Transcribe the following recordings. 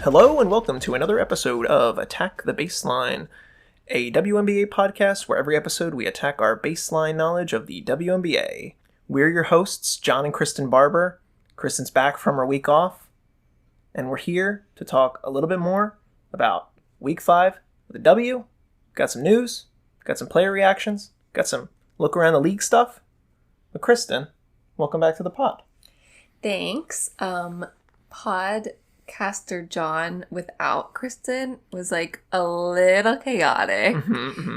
Hello and welcome to another episode of Attack the Baseline, a WNBA podcast where every episode we attack our baseline knowledge of the WNBA. We're your hosts, John and Kristen Barber. Kristen's back from her week off, and we're here to talk a little bit more about Week 5 of the W. Got some news, got some player reactions, got some look around the league stuff. But Kristen, welcome back to the pod. Thanks. Podcaster John without Kristen was like a little chaotic.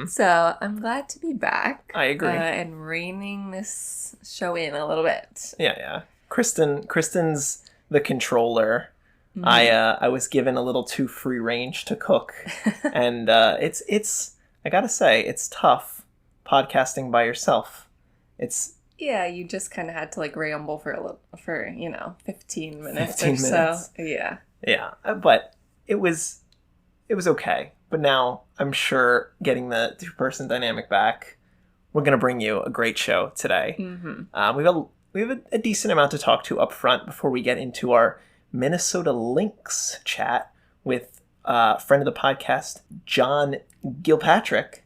So I'm glad to be back. I agree. And reining this show in a little bit. Yeah. Kristen's the controller. I was given a little too free range to cook. And it's I gotta say, it's tough podcasting by yourself. Yeah, you just kind of had to like ramble for 15 minutes 15 or minutes. so. Yeah. Yeah, but it was okay. But now I'm sure getting the two-person dynamic back, we're gonna bring you a great show today. We have a decent amount to talk to up front before we get into our Minnesota Lynx chat with a friend of the podcast, John Gilpatrick,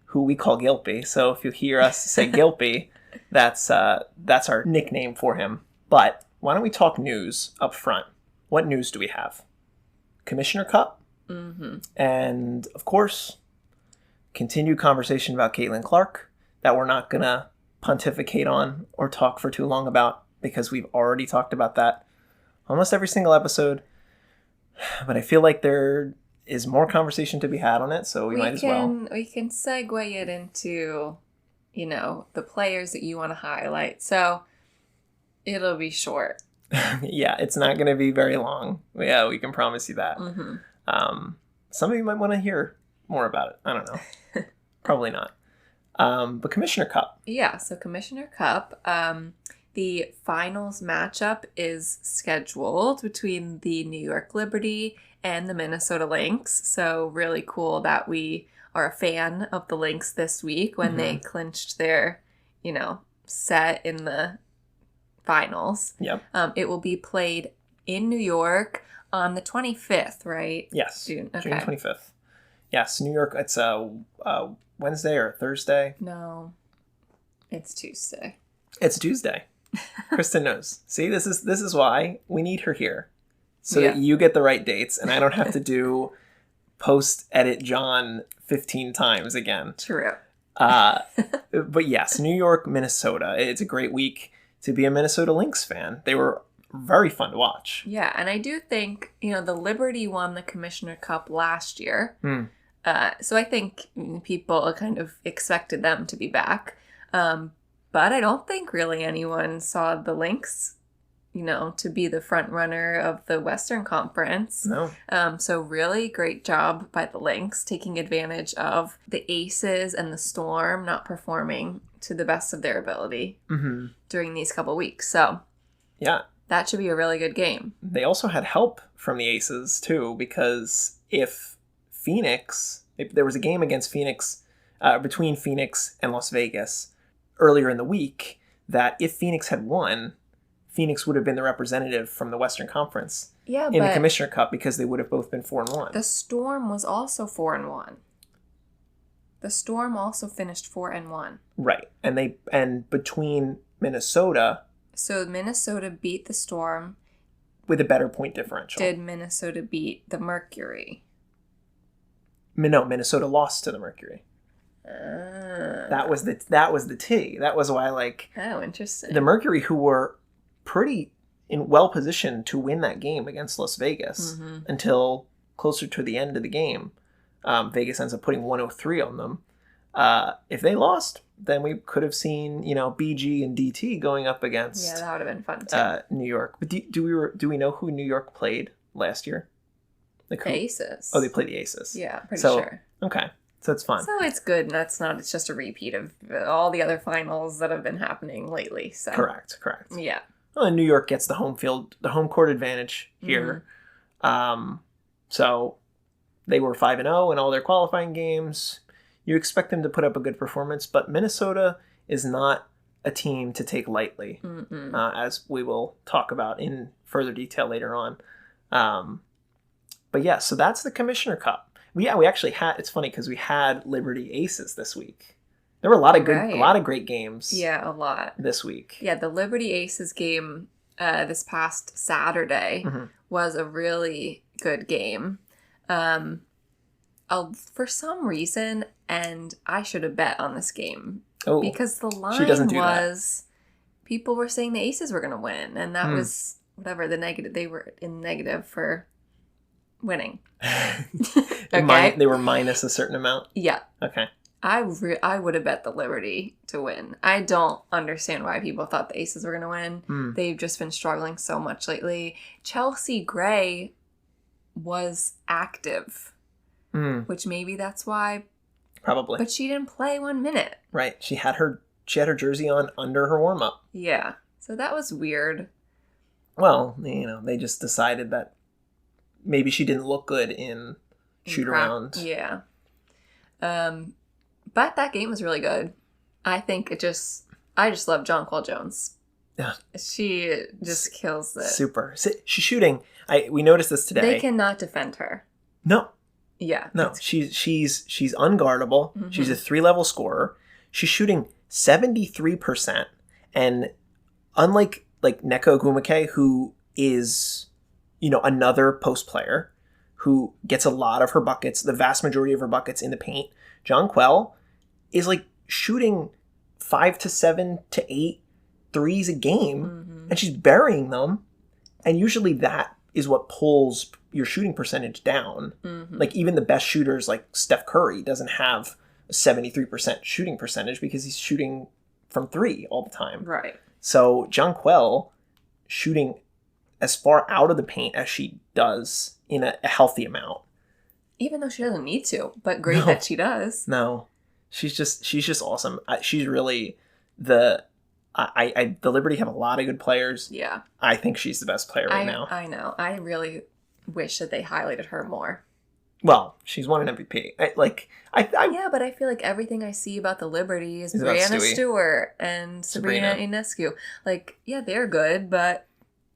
who we call Gilpy. So if you hear us say Gilpy, that's our nickname for him. But why don't we talk news up front? What news do we have? Commissioner Cup. And, of course, continued conversation about Caitlin Clark that we're not going to pontificate on or talk for too long about because we've already talked about that almost every single episode. But I feel like there is more conversation to be had on it, so we might as well. We can segue it into, the players that you want to highlight. So it'll be short. Yeah, it's not going to be very long. Yeah, we can promise you that. Some of you might want to hear more about it. I don't know. Probably not. But Commissioner Cup. Yeah, so Commissioner Cup, the finals matchup is scheduled between the New York Liberty and the Minnesota Lynx. So really cool that we are a fan of the Lynx this week when they clinched their, set in the finals. Yep. It will be played in New York on the 25th, right? Yes. June 25th. Yes, New York. It's Wednesday or Thursday? No, it's Tuesday. It's Tuesday. Kristen knows. See, this is why we need her here. So that you get the right dates and I don't have to do post-edit John 15 times again. True. But yes, New York, Minnesota. It's a great week to be a Minnesota Lynx fan. They were very fun to watch. Yeah, and I do think, the Liberty won the Commissioner Cup last year. So I think people kind of expected them to be back. But I don't think really anyone saw the Lynx, to be the front runner of the Western Conference. No. So really great job by the Lynx taking advantage of the Aces and the Storm not performing to the best of their ability during these couple weeks. So yeah, that should be a really good game. They also had help from the Aces too, because if there was a game against Phoenix, between Phoenix and Las Vegas earlier in the week, that if Phoenix had won, Phoenix would have been the representative from the Western Conference in the Commissioner Cup because they would have both been 4-1. The Storm was also 4-1. The Storm also finished 4-1. Right. And between Minnesota. So Minnesota beat the Storm. With a better point differential. Did Minnesota beat the Mercury? No, Minnesota lost to the Mercury. That was the T. That was why, oh, interesting. The Mercury, who were pretty well positioned to win that game against Las Vegas until closer to the end of the game, Vegas ends up putting 103 on them. If they lost, then we could have seen BG and DT going up against that would have been fun too. New York. But do we know who New York played last year? The Aces. Oh, they played the Aces. Yeah, pretty sure. Okay. So it's fun. So it's good, and it's just a repeat of all the other finals that have been happening lately. So Correct. Yeah. Well, and New York gets the home court advantage here. So they were 5-0 in all their qualifying games. You expect them to put up a good performance, but Minnesota is not a team to take lightly, as we will talk about in further detail later on. But yeah, so that's the Commissioner Cup. We actually had, it's funny because we had Liberty Aces this week. There were a lot of great games. Yeah, a lot this week. Yeah, the Liberty Aces game this past Saturday was a really good game. For some reason, and I should have bet on this game because the line was people were saying the Aces were going to win, and that was whatever the negative. They were in negative for winning. Okay, they were minus a certain amount. Yeah. Okay. I would have bet the Liberty to win. I don't understand why people thought the Aces were going to win. They've just been struggling so much lately. Chelsea Gray was active, which maybe that's why. Probably. But she didn't play 1 minute. Right. She had her jersey on under her warm-up. Yeah. So that was weird. Well, they just decided that maybe she didn't look good in shoot-around. Yeah. But that game was really good. I think I just love Jonquil Jones. Yeah. She just kills it. Super. She's shooting. We noticed this today. They cannot defend her. No. Yeah. No. She's unguardable. Mm-hmm. She's a 3-level scorer. She's shooting 73%. And unlike Neko Ogwumike, who is, another post player who gets a lot of her buckets, the vast majority of her buckets in the paint, Jonquil is shooting 5 to 7 to 8 threes a game, and she's burying them. And usually that is what pulls your shooting percentage down. Even the best shooters like Steph Curry doesn't have a 73% shooting percentage because he's shooting from 3 all the time. Right. So Jonquil shooting as far out of the paint as she does in a healthy amount. Even though she doesn't need to, but great that she does. No, she's just awesome. She's really the Liberty have a lot of good players. Yeah. I think she's the best player right now. I know. I really wish that they highlighted her more. Well, she's won an MVP. Yeah, but I feel like everything I see about the Liberty is Brianna Stewart and Sabrina Ionescu. Yeah, they're good, but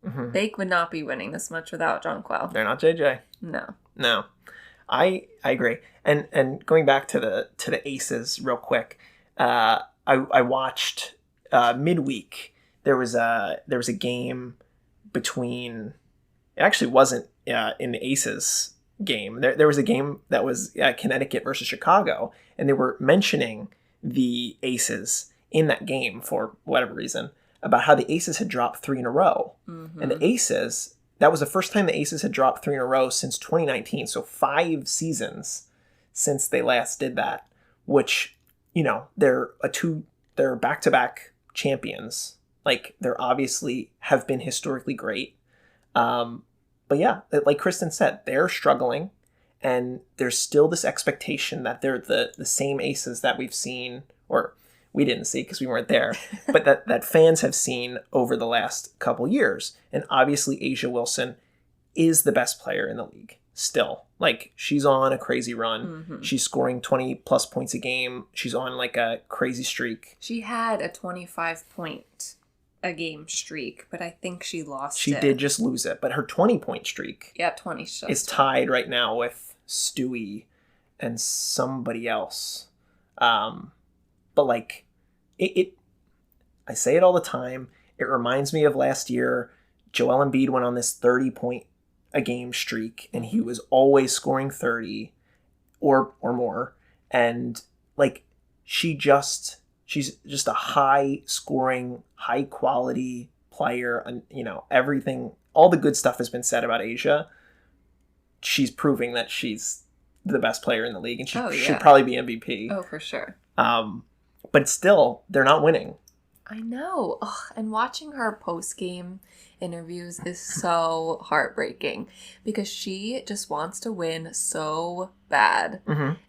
they would not be winning this much without Jonquil. They're not JJ. No. I agree. And going back to the Aces real quick, I watched midweek. There was a game between. It actually wasn't in the Aces game. There was a game that was Connecticut versus Chicago, and they were mentioning the Aces in that game for whatever reason about how the Aces had dropped 3 in a row, and the Aces. That was the first time the Aces had dropped 3 in a row since 2019. So 5 seasons since they last did that, which, they're back-to-back champions. They're obviously have been historically great. But yeah, like Kristen said, they're struggling, and there's still this expectation that they're the same Aces that we've seen, or we didn't see because we weren't there, but that fans have seen over the last couple years. And obviously A'ja Wilson is the best player in the league still. She's on a crazy run. She's scoring 20 plus points a game. She's on a crazy streak. She had a 25 point a game streak, but I think she lost it. She did just lose it, but her 20-point streak 20 is tied right now with Stewie and somebody else. But I say it all the time. It reminds me of last year. Joel Embiid went on this 30-point a game streak, and he was always scoring 30 or more. And she's just a high scoring, high quality player. And everything, all the good stuff has been said about A'ja. She's proving that she's the best player in the league, and she should probably be MVP. Oh, for sure. But still, they're not winning. I know. Ugh, and watching her post-game interviews is so heartbreaking because she just wants to win so bad.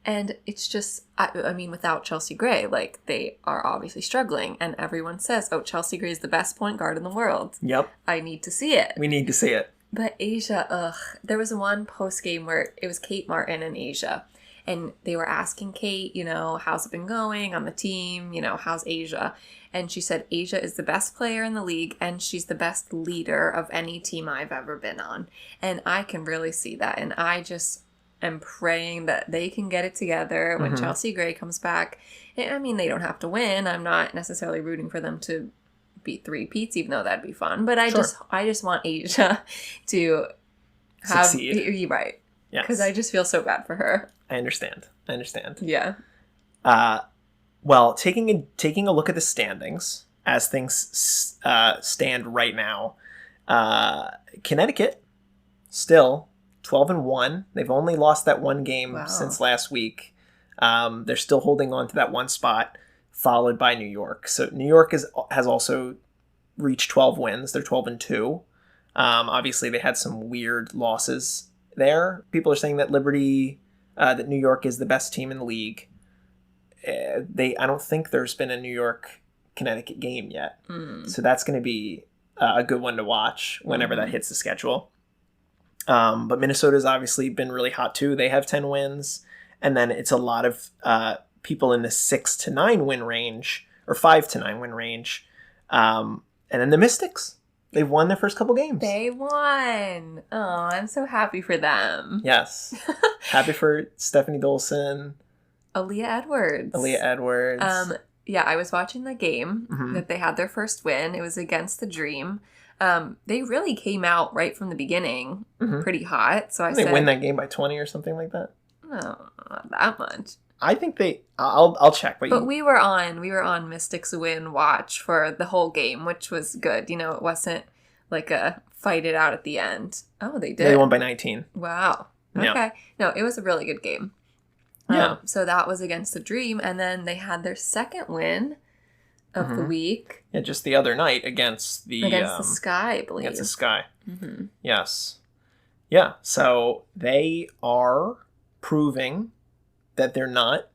And it's just, I mean, without Chelsea Gray, they are obviously struggling. And everyone says, oh, Chelsea Gray is the best point guard in the world. Yep. I need to see it. We need to see it. But A'ja, there was one post-game where it was Kate Martin and A'ja. And they were asking Kate, how's it been going on the team? How's Asia? And she said Asia is the best player in the league, and she's the best leader of any team I've ever been on. And I can really see that. And I just am praying that they can get it together when Chelsea Gray comes back. I mean, they don't have to win. I'm not necessarily rooting for them to beat three-peats, even though that'd be fun. But I just want Asia to succeed. You're right. Yes. Because I just feel so bad for her. I understand. Yeah. Well, taking a look at the standings as things stand right now, Connecticut still 12-1. They've only lost that one game since last week. They're still holding on to that one spot, followed by New York. So New York has also reached 12 wins. They're 12-2. Obviously, they had some weird losses there. People are saying that that New York is the best team in the league. I don't think there's been a New York Connecticut game yet. So that's going to be a good one to watch whenever that hits the schedule. But Minnesota's obviously been really hot too. They have 10 wins. And then it's a lot of people in the 6 to 9 win range, or 5 to 9 win range. And then the Mystics. They've won their first couple games. They won. Oh, I'm so happy for them. Yes. Happy for Stephanie Dolson. Aaliyah Edwards. Yeah, I was watching the game that they had their first win. It was against the Dream. They really came out right from the beginning pretty hot. So Didn't they win that game by 20 or something like that? No, not that much. I think I'll check. But we were on Mystics win watch for the whole game, which was good. It wasn't like a fight it out at the end. Oh, they did. They won by 19. Wow. Okay. Yeah. No, it was a really good game. Yeah. So that was against the Dream, and then they had their second win of the week. Yeah, just the other night against the Sky, I believe. Against the Sky. Yes. Yeah. So they are proving that they're not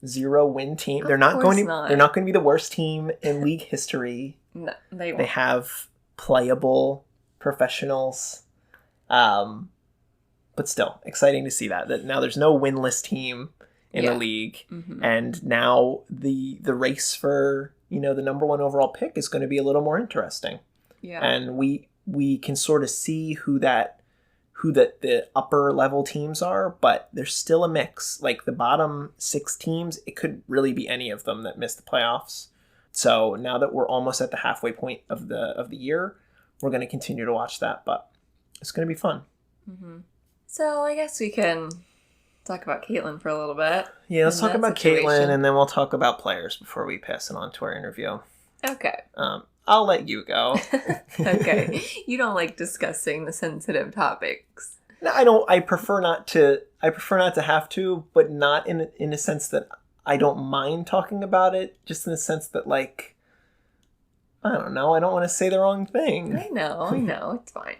0-win team. They're not going to be the worst team in league history. No, they won't. They have playable professionals. But still, exciting to see that now there's no winless team in the league. And now the race for, the number one overall pick is going to be a little more interesting. Yeah. And we can sort of see who the upper level teams are, but there's still a mix. Like the bottom 6 teams, it could really be any of them that miss the playoffs. So now that we're almost at the halfway point of the year, we're going to continue to watch that, but it's going to be fun. So I guess we can talk about Caitlin for a little bit. Yeah, let's talk about Caitlin, and then we'll talk about players before we pass it on to our interview. Okay. I'll let you go. Okay. You don't like discussing the sensitive topics. No, I don't. I prefer not to have to, but not in a sense that I don't mind talking about it. Just in the sense that, like, I don't know. I don't want to say the wrong thing. I know. It's fine.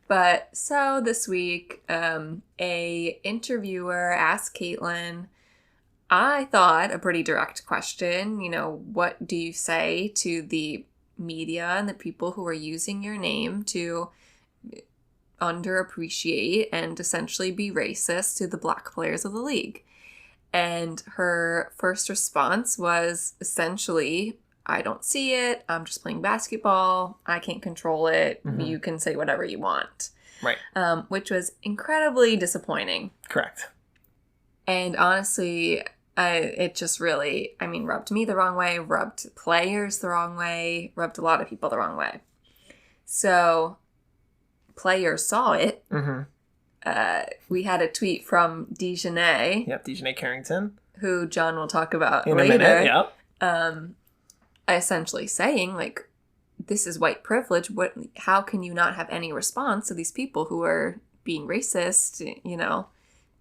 But so this week, a interviewer asked Caitlin, I thought, a pretty direct question. What do you say to the media and the people who are using your name to underappreciate and essentially be racist to the black players of the league? And her first response was essentially, I don't see it. I'm just playing basketball. I can't control it. You can say whatever you want. Right. Which was incredibly disappointing. Correct. And honestly, it just really, rubbed me the wrong way, rubbed players the wrong way, rubbed a lot of people the wrong way. So players saw it. We had a tweet from Dejanay. Yep, Dejanay Carrington. Who John will talk about in later. A minute, yep. Essentially saying, like, this is white privilege. How can you not have any response to these people who are being racist,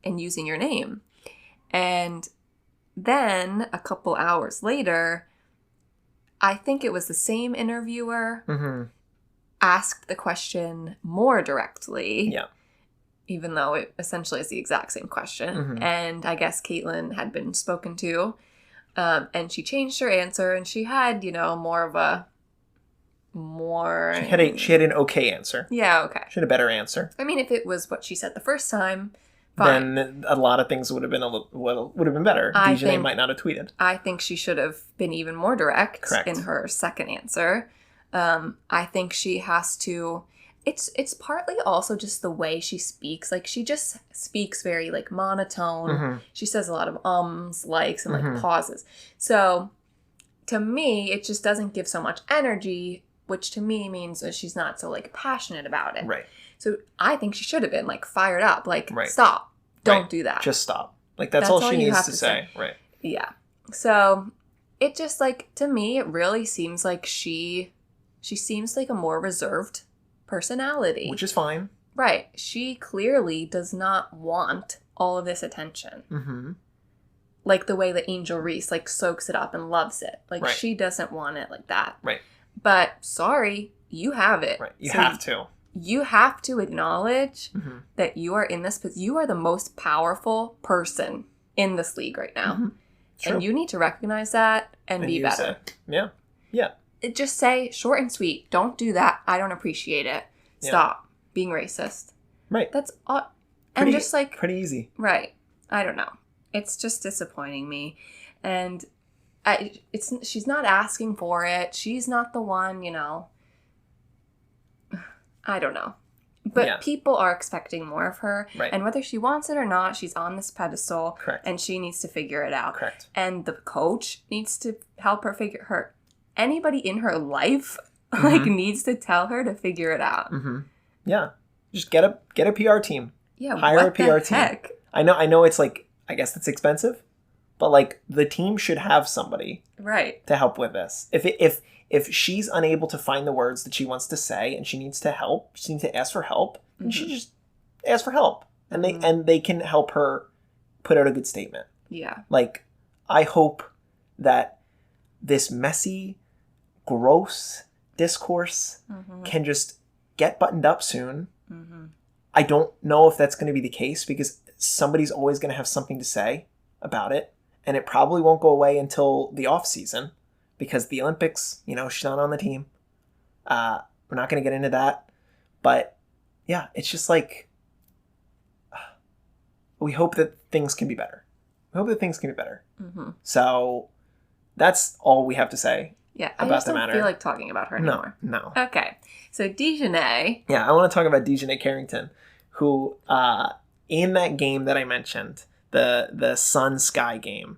and using your name? And then a couple hours later, I think it was the same interviewer asked the question more directly. Yeah. Even though it essentially is the exact same question. And I guess Caitlin had been spoken to. And she changed her answer, and she had, She had an okay answer. Yeah, okay. She had a better answer. If it was what she said the first time, then a lot of things would have been would have been better. DiJonai might not have tweeted. I think she should have been even more direct Correct. in her second answer. I think she has to. It's partly also just the way she speaks. Like, she just speaks very, like, monotone. Mm-hmm. She says a lot of likes, and, like, pauses. So, to me, it just doesn't give so much energy, which to me means that she's not so, like, passionate about it. Right. So, I think she should have been, like, fired up. Like, stop. Don't do that. Just stop. Like, that's all she needs to say. Right. Yeah. So, it just, like, to me, it really seems like she seems like a more reserved personality. Which is fine. Right. She clearly does not want all of this attention. Mm-hmm. Like the way that Angel Reese, like, soaks it up and loves it. Like, she doesn't want it like that. Right. But, sorry, you have it. Right. You have to. You have to acknowledge that you are in this, you are the most powerful person in this league right now. Mm-hmm. And you need to recognize that and be better. It. Yeah. Yeah. Just say short and sweet. Don't do that. I don't appreciate it. Stop being racist. Right. That's all. And just like pretty easy. Right. I don't know. It's just disappointing me, and she's not asking for it. She's not the one. I don't know. But people are expecting more of her. Right. And whether she wants it or not, she's on this pedestal. Correct. And she needs to figure it out. Correct. And the coach needs to help her figure her. Anybody in her life needs to tell her to figure it out. Mm-hmm. Yeah. Just get a PR team. Yeah. Hire a PR team. I know it's like, I guess that's expensive, but like the team should have somebody to help with this. If she's unable to find the words that she wants to say and she needs to help, she needs to ask for help, and she just ask for help, and they can help her put out a good statement. Yeah. Like, I hope that this messy, gross discourse can just get buttoned up soon. Mm-hmm. I don't know if that's going to be the case, because somebody's always going to have something to say about it, and it probably won't go away until the off season, because the Olympics, she's not on the team. We're not going to get into that, but yeah, it's just like, we hope that things can be better. Mm-hmm. So that's all we have to say. Yeah, I just don't feel like talking about her anymore. No. Okay, so DiJonai. Yeah, I want to talk about DiJonai Carrington, who, in that game that I mentioned, the Sun Sky game,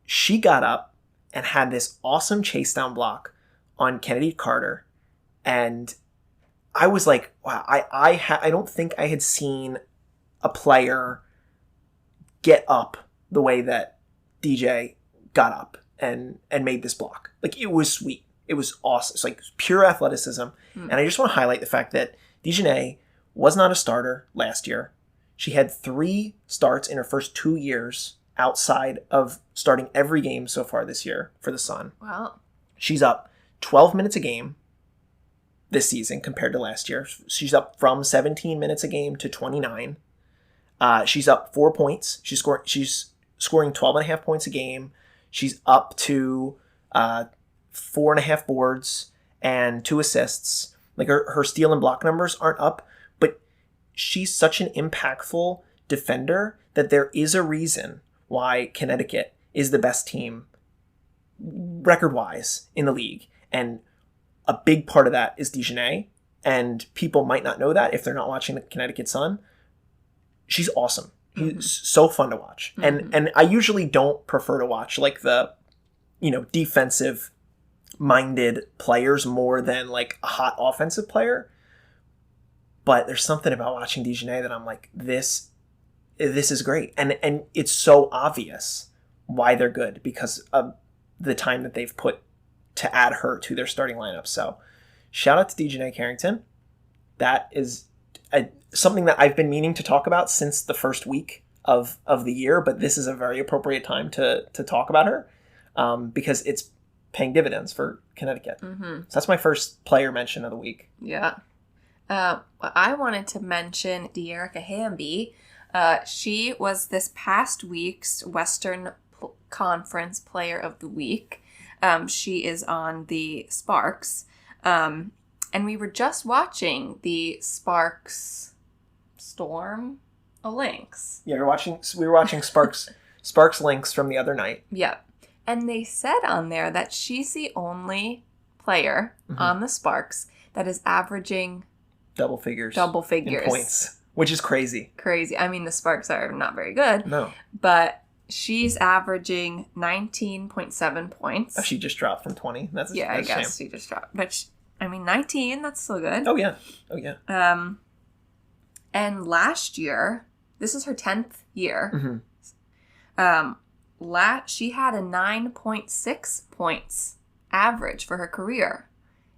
she got up and had this awesome chase down block on Kennedy Carter, and I was like, wow, I don't think I had seen a player get up the way that DJ got up and made this block. Like, it was sweet. It was awesome. It's like pure athleticism. And I just want to highlight the fact that DiJonai was not a starter last year. She had 3 starts in her first 2 years outside of starting every game so far this year for the Sun. Wow. She's up 12 minutes a game this season compared to last year. She's up from 17 minutes a game to 29. She's up 4 points. She's scoring 12.5 points a game. She's up to 4.5 boards and 2 assists. Like, her steal and block numbers aren't up, but she's such an impactful defender that there is a reason why Connecticut is the best team record-wise in the league. And a big part of that is DiJonai, and people might not know that if they're not watching the Connecticut Sun. She's awesome. He's so fun to watch. Mm-hmm. And I usually don't prefer to watch like the, defensive minded players more than like a hot offensive player. But there's something about watching DiJonai that I'm like, this is great. And it's so obvious why they're good, because of the time that they've put to add her to their starting lineup. So shout out to DiJonai Carrington. That is something that I've been meaning to talk about since the first week of the year, but this is a very appropriate time to talk about her, because it's paying dividends for Connecticut. Mm-hmm. So that's my first player mention of the week. Yeah. I wanted to mention De'Erica Hamby. She was this past week's Western Conference Player of the Week. She is on the Sparks. And we were just watching the Sparks Storm. a Lynx. Yeah, we were watching Sparks Lynx from the other night. Yep. And they said on there that she's the only player on the Sparks that is averaging double figures in points, which is crazy. Crazy. I mean, the Sparks are not very good. No. But she's averaging 19.7 points. Oh, she just dropped from 20. That's I guess she just dropped. But 19, that's still good. Oh yeah. And last year, this is her 10th year. She had a 9.6 points average for her career.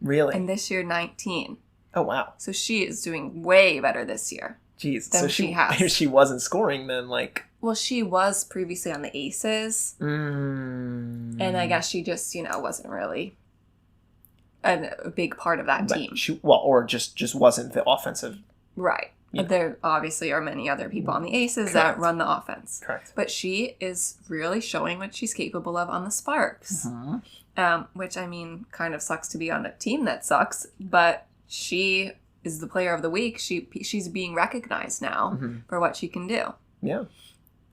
Really? And this year, 19. Oh, wow. So she is doing way better this year. Jeez. Than so she has. If she wasn't scoring, then like... Well, she was previously on the Aces. And I guess she just, wasn't really a big part of that team. Or just wasn't the offensive... Right. Yeah. There obviously are many other people on the Aces that run the offense. Correct. But she is really showing what she's capable of on the Sparks. Which, I mean, kind of sucks to be on a team that sucks. But she is the player of the week. She's being recognized now for what she can do. Yeah.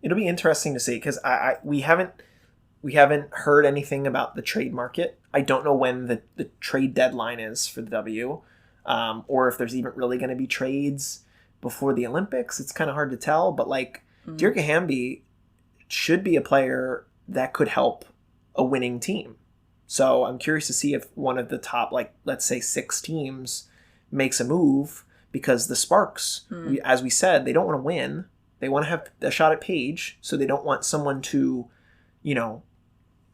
It'll be interesting to see because we haven't heard anything about the trade market. I don't know when the trade deadline is for the W, or if there's even really going to be trades before the Olympics. It's kind of hard to tell, but like Dearica Hamby should be a player that could help a winning team. So I'm curious to see if one of the top, like, let's say 6 teams makes a move because the Sparks, as we said, they don't want to win. They want to have a shot at Paige, so they don't want someone to,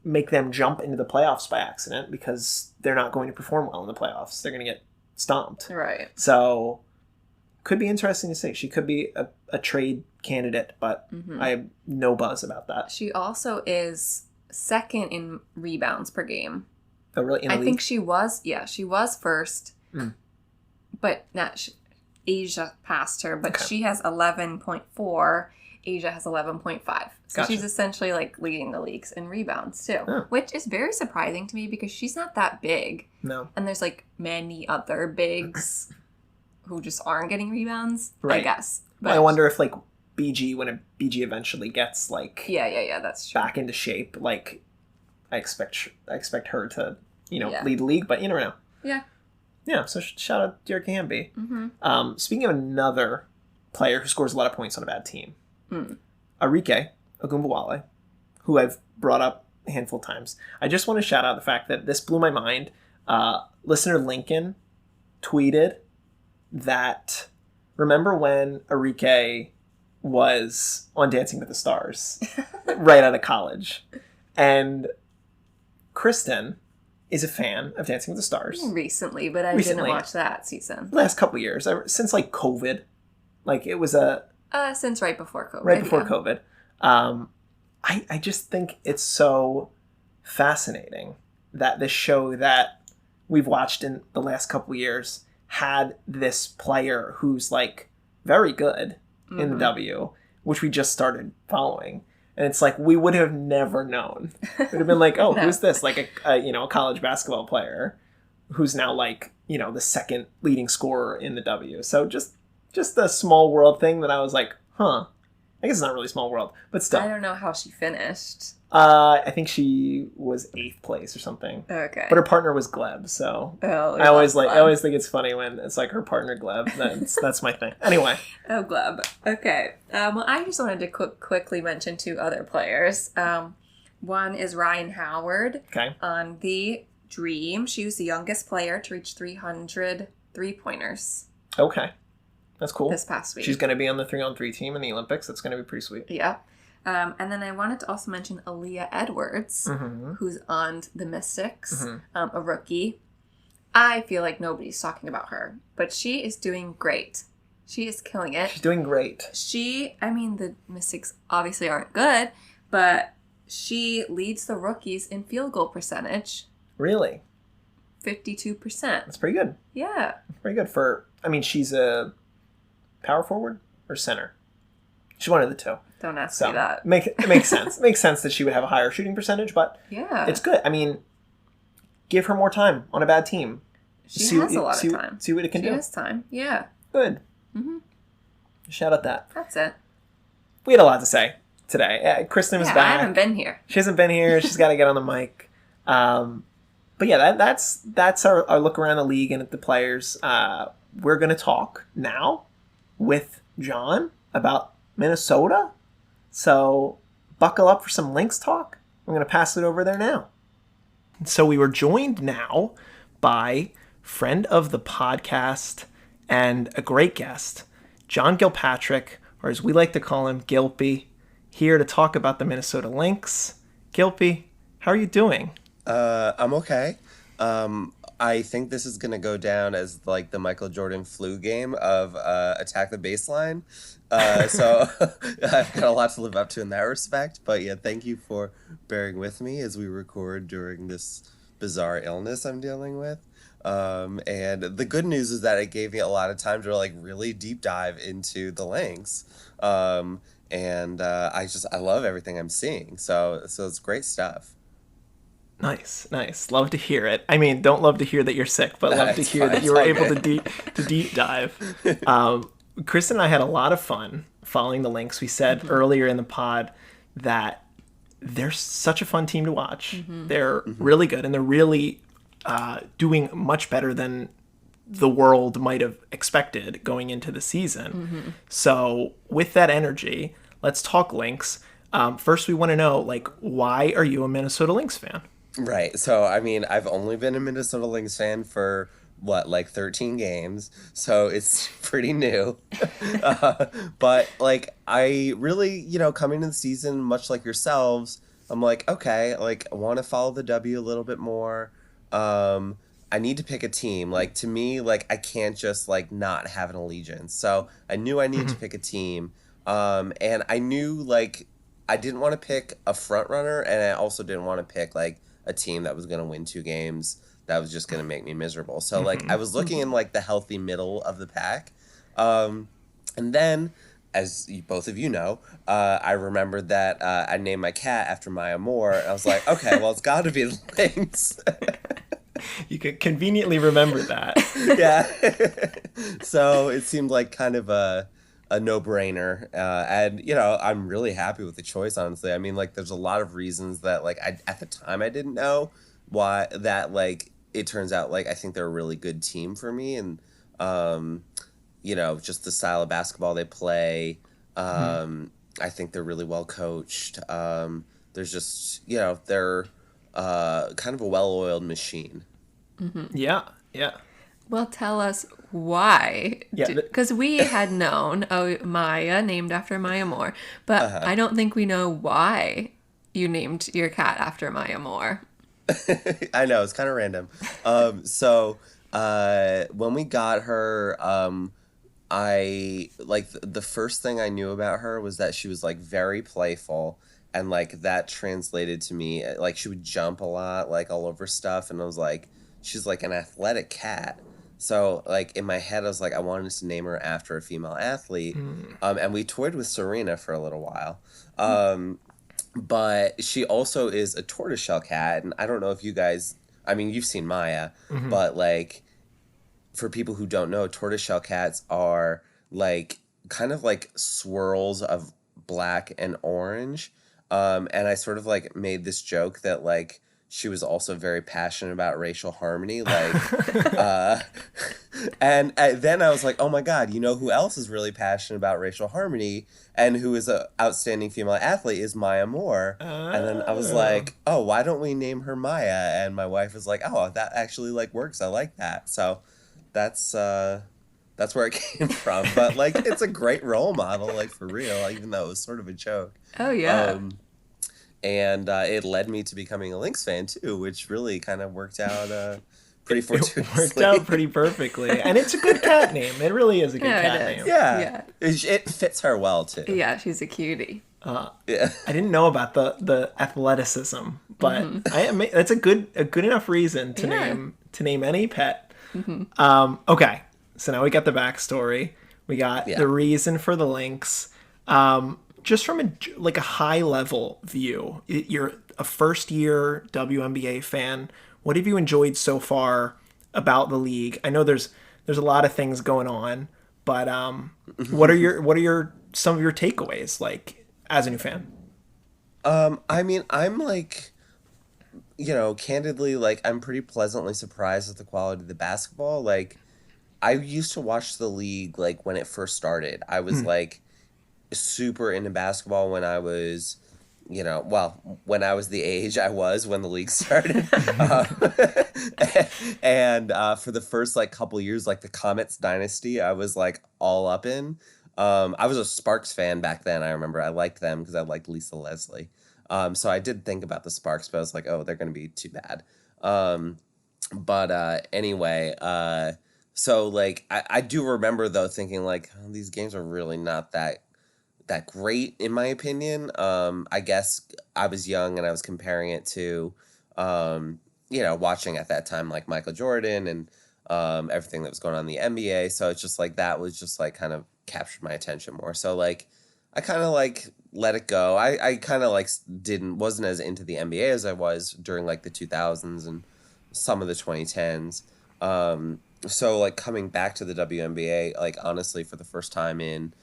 make them jump into the playoffs by accident because they're not going to perform well in the playoffs. They're going to get stomped. Right. So could be interesting to see. She could be a trade candidate, but I have no buzz about that. She also is second in rebounds per game. Oh, really? In the I league? think she was first, but Asia passed her, but she has 11.4. Asia has 11.5. So Gotcha. She's essentially like leading the leagues in rebounds too, which is very surprising to me because she's not that big. No. And there's like many other bigs who just aren't getting rebounds, right. I guess. But I wonder if like BG, when BG eventually gets like that's true. back into shape, like I expect her to lead the league, but you never know. Yeah, so shout out Dearica Hamby. Speaking of another player who scores a lot of points on a bad team, Arike Ogunbowale, who I've brought up a handful of times. I just want to shout out the fact that this blew my mind. Listener Lincoln tweeted that, remember when Arike was on Dancing with the Stars right out of college? And Kristen is a fan of Dancing with the Stars. Recently, but I didn't watch that season. Last couple of years, since like COVID. Like it was since right before COVID. Right before COVID. I just think it's so fascinating that this show that we've watched in the last couple of years had this player who's like very good in the W, which we just started following. And it's like, we would have never known. It would have been like, oh, who's this? Like a college basketball player who's now like, the second leading scorer in the W. So just a small world thing that I was like, huh. I guess it's not really small world, but still. I don't know how she finished. I think she was 8th place or something. Okay. But her partner was Gleb, so I always think it's funny when it's like her partner Gleb. That's my thing. Anyway. Oh, Gleb. Okay. Well, I just wanted to quickly mention 2 other players. One is Ryan Howard. Okay. On the Dream. She was the youngest player to reach 300 3-pointers. Okay. That's cool. This past week. She's going to be on the 3-on-3 team in the Olympics. That's going to be pretty sweet. Yeah. And then I wanted to also mention Aaliyah Edwards, who's on the Mystics, a rookie. I feel like nobody's talking about her, but she is doing great. She is killing it. She's doing great. The Mystics obviously aren't good, but she leads the rookies in field goal percentage. Really? 52%. That's pretty good. Yeah. Pretty good she's a power forward or center? She's one of the 2. Don't ask me that. It makes sense. It makes sense that she would have a higher shooting percentage, but it's good. Give her more time on a bad team. She has a lot of time. See what it can do. She has time. Yeah. Good. Shout out that. That's it. we had a lot to say today. Kristen was back. I haven't been here. She hasn't been here. She's got to get on the mic. But yeah, that's our look around the league and at the players. We're going to talk now with John about Minnesota. So buckle up for some Lynx talk. I'm going to pass it over there now. So we were joined now by friend of the podcast and a great guest, John Gilpatrick, or as we like to call him, Gilpy, here to talk about the Minnesota Lynx. Gilpy, how are you doing? I'm okay. I think this is going to go down as like the Michael Jordan flu game of Attack the Baseline. So I've got a lot to live up to in that respect. But yeah, thank you for bearing with me as we record during this bizarre illness I'm dealing with. And the good news is that it gave me a lot of time to like really deep dive into the Lynx. And I love everything I'm seeing. So it's great stuff. Nice. Love to hear it. I mean, don't love to hear that you're sick, but love to hear that you were able to deep dive. Kristen and I had a lot of fun following the Lynx. We said earlier in the pod that they're such a fun team to watch. They're really good, and they're really doing much better than the world might have expected going into the season. So with that energy, let's talk Lynx. First, we want to know, like, why are you a Minnesota Lynx fan? Right. So, I mean, I've only been a Minnesota Lynx fan for, 13 games. So it's pretty new. But, like, I really, coming into the season, much like yourselves, I'm like, okay, like, I want to follow the W a little bit more. I need to pick a team. Like, to me, like, I can't just, like, not have an allegiance. So I knew I needed to pick a team. And I knew, like, I didn't want to pick a front runner, and I also didn't want to pick, like, a team that was going to win 2 games that was just going to make me miserable. So, like, I was looking in, like, the healthy middle of the pack. And then, as both of you know, I remembered that I named my cat after Maya Moore. And I was like, okay, well, it's got to be the Lynx. You could conveniently remember that. Yeah. So it seemed like kind of a no-brainer. And, I'm really happy with the choice, honestly. I mean, like, there's a lot of reasons that, like, at the time I didn't know why that, like, it turns out, like, I think they're a really good team for me. And, just the style of basketball they play. I think they're really well coached. There's just, they're kind of a well-oiled machine. Yeah. Well, tell us why. Yeah, because we had known, Maya, named after Maya Moore, but I don't think we know why you named your cat after Maya Moore. I know, it's kind of random. So when we got her, I, like, the first thing I knew about her was that she was, like, very playful, and, like, that translated to me, like, she would jump a lot, like, all over stuff, and I was like, she's, like, an athletic cat. So, like, in my head, I was like, I wanted to name her after a female athlete. And we toyed with Serena for a little while. But she also is a tortoiseshell cat. And I don't know if you guys, I mean, you've seen Maya. But, like, for people who don't know, tortoiseshell cats are, like, kind of like swirls of black and orange. And I sort of, like, made this joke that, like, she was also very passionate about racial harmony, like, and then I was like, oh my God, you know who else is really passionate about racial harmony and who is an outstanding female athlete is Maya Moore. And then I was like, oh, why don't we name her Maya? And my wife was like, oh, that actually, like, works. I like that. So that's where it came from. But, like, it's a great role model, like, for real, even though it was sort of a joke. Oh, yeah. And it led me to becoming a Lynx fan, too, which really kind of worked out pretty fortuitously. It worked out pretty perfectly. And it's a good cat name. It really is a good cat name. Yeah. It fits her well, too. Yeah, she's a cutie. I didn't know about the athleticism, but that's a good enough reason to name any pet. Okay, so now we got the backstory. We got the reason for the Lynx. Just from a high level view, you're a first year WNBA fan. What have you enjoyed so far about the league? I know there's a lot of things going on, But what are your some of your takeaways like as a new fan? I mean, I'm like, candidly, like, I'm pretty pleasantly surprised at the quality of the basketball. Like, I used to watch the league, like, when it first started. I was, like, super into basketball when I was, when I was the age I was when the league started. And for the first, like, couple years, like, the Comets dynasty, I was, like, all up in. I was a Sparks fan back then. I remember I liked them because I liked Lisa Leslie. So I did think about the Sparks, but I was like, oh, they're going to be too bad. But anyway, so like I do remember though thinking like, oh, these games are really not that great in my opinion. I guess I was young and I was comparing it to watching at that time like Michael Jordan and everything that was going on in the NBA. So it's just like that was just like kind of captured my attention more. So like I kind of like let it go. I kind of like wasn't as into the NBA as I was during like the 2000s and some of the 2010s. So like coming back to the WNBA, like honestly for the first time in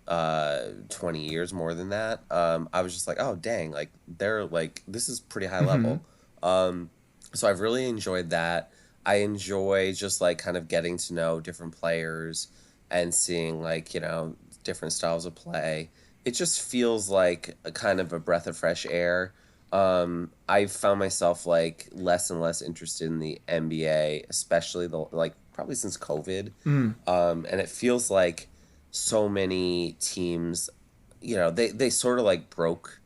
20 years more than that, I was just like, oh dang, like they're like this is pretty high level. So I've really enjoyed that. I enjoy just like kind of getting to know different players and seeing like different styles of play. It just feels like a kind of a breath of fresh air. I've found myself like less and less interested in the NBA, especially probably since COVID. And it feels like so many teams, they sort of like broke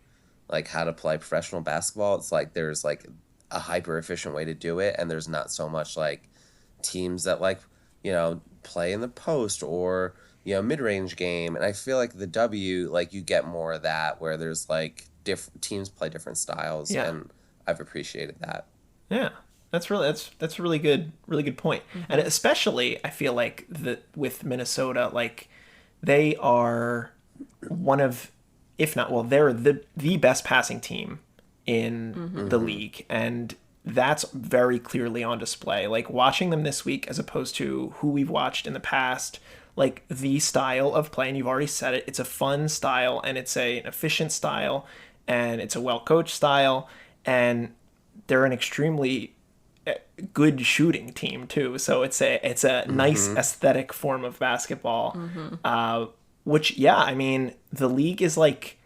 like how to play professional basketball. It's like there's like a hyper efficient way to do it, and there's not so much like teams that like play in the post or mid-range game. And I feel like the W, like you get more of that where there's like different teams play different styles, and I've appreciated that. Yeah, that's a really good point. And especially I feel like with Minnesota, like they are one of, if not, well, they're the best passing team in the league, and that's very clearly on display. Like watching them this week as opposed to who we've watched in the past, like the style of play, and you've already said it, it's a fun style and it's an efficient style and it's a well-coached style, and they're an extremely good shooting team too. So it's a nice aesthetic form of basketball, which I mean the league is like